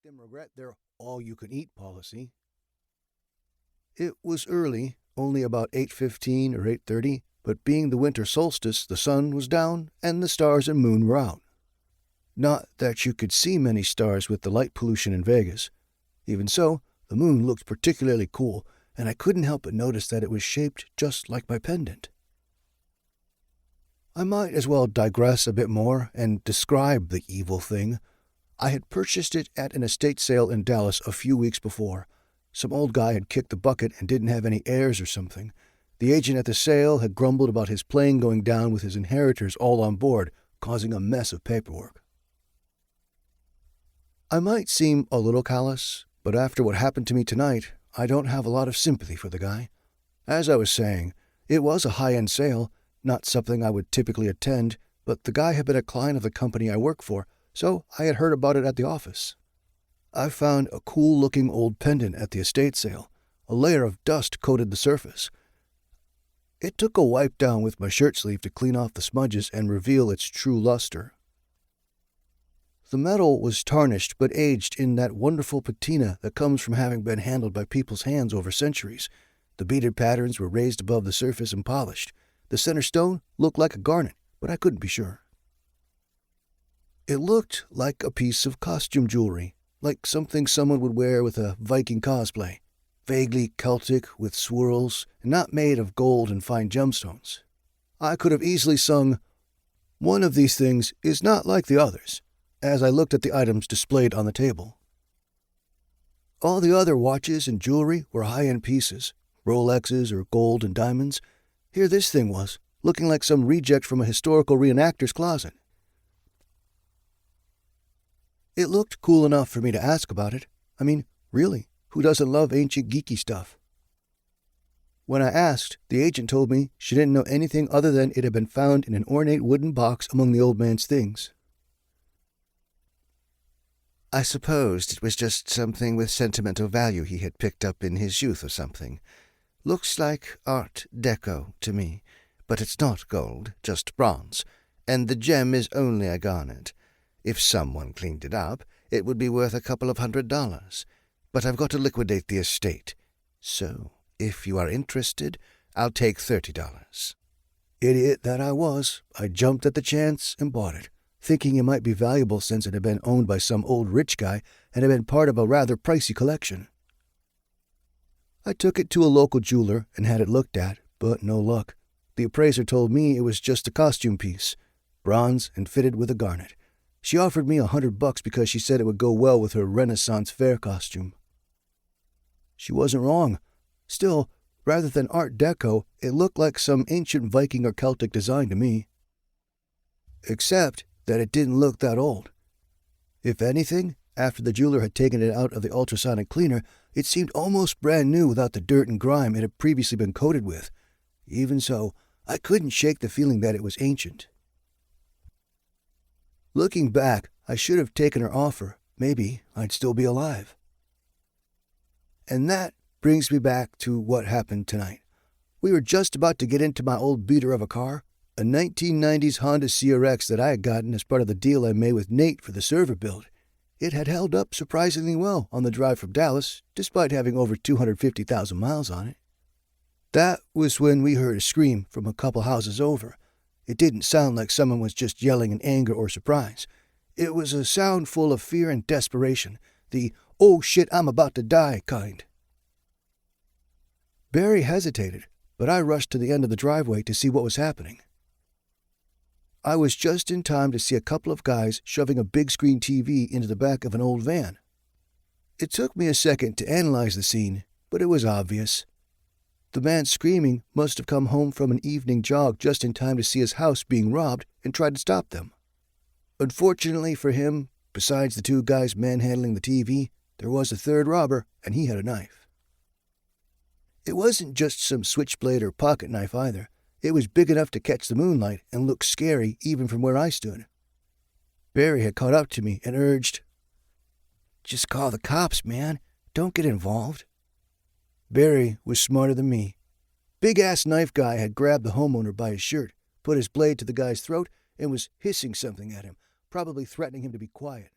them regret their all-you-can-eat policy. It was early, only about 8:15 or 8:30, but being the winter solstice, the sun was down and the stars and moon were out. Not that you could see many stars with the light pollution in Vegas. Even so, the moon looked particularly cool, and I couldn't help but notice that it was shaped just like my pendant. I might as well digress a bit more and describe the evil thing. I had purchased it at an estate sale in Dallas a few weeks before. Some old guy had kicked the bucket and didn't have any heirs or something. The agent at the sale had grumbled about his plane going down with his inheritors all on board, causing a mess of paperwork. I might seem a little callous, but after what happened to me tonight, I don't have a lot of sympathy for the guy. As I was saying, it was a high-end sale, not something I would typically attend, but the guy had been a client of the company I work for, so I had heard about it at the office. I found a cool-looking old pendant at the estate sale. A layer of dust coated the surface. It took a wipe down with my shirt sleeve to clean off the smudges and reveal its true luster. The metal was tarnished but aged in that wonderful patina that comes from having been handled by people's hands over centuries. The beaded patterns were raised above the surface and polished. The center stone looked like a garnet, but I couldn't be sure. It looked like a piece of costume jewelry, like something someone would wear with a Viking cosplay, vaguely Celtic with swirls, and not made of gold and fine gemstones. I could have easily sung, "One of these things is not like the others," as I looked at the items displayed on the table. All the other watches and jewelry were high-end pieces, Rolexes or gold and diamonds. Here this thing was, looking like some reject from a historical reenactor's closet. It looked cool enough for me to ask about it. I mean, really, who doesn't love ancient geeky stuff? When I asked, the agent told me she didn't know anything other than it had been found in an ornate wooden box among the old man's things. I supposed it was just something with sentimental value he had picked up in his youth or something. Looks like Art Deco to me, but it's not gold, just bronze, and the gem is only a garnet. If someone cleaned it up, it would be worth a couple of $100. But I've got to liquidate the estate. So, if you are interested, I'll take $30. Idiot that I was, I jumped at the chance and bought it, thinking it might be valuable since it had been owned by some old rich guy and had been part of a rather pricey collection. I took it to a local jeweler and had it looked at, but no luck. The appraiser told me it was just a costume piece, bronze and fitted with a garnet. She offered me $100 because she said it would go well with her Renaissance fair costume. She wasn't wrong. Still, rather than Art Deco, it looked like some ancient Viking or Celtic design to me. Except that it didn't look that old. If anything, after the jeweler had taken it out of the ultrasonic cleaner, it seemed almost brand new without the dirt and grime it had previously been coated with. Even so, I couldn't shake the feeling that it was ancient. Looking back, I should have taken her offer. Maybe I'd still be alive. And that brings me back to what happened tonight. We were just about to get into my old beater of a car, a 1990s Honda CRX that I had gotten as part of the deal I made with Nate for the server build. It had held up surprisingly well on the drive from Dallas, despite having over 250,000 miles on it. That was when we heard a scream from a couple houses over. It didn't sound like someone was just yelling in anger or surprise. It was a sound full of fear and desperation, the "oh shit, I'm about to die" kind. Barry hesitated, but I rushed to the end of the driveway to see what was happening. I was just in time to see a couple of guys shoving a big screen TV into the back of an old van. It took me a second to analyze the scene, but it was obvious. The man screaming must have come home from an evening jog just in time to see his house being robbed and tried to stop them. Unfortunately for him, besides the two guys manhandling the TV, there was a third robber, and he had a knife. It wasn't just some switchblade or pocket knife either. It was big enough to catch the moonlight and look scary even from where I stood. Barry had caught up to me and urged, "Just call the cops, man. Don't get involved." Barry was smarter than me. Big-ass knife guy had grabbed the homeowner by his shirt, put his blade to the guy's throat, and was hissing something at him, probably threatening him to be quiet.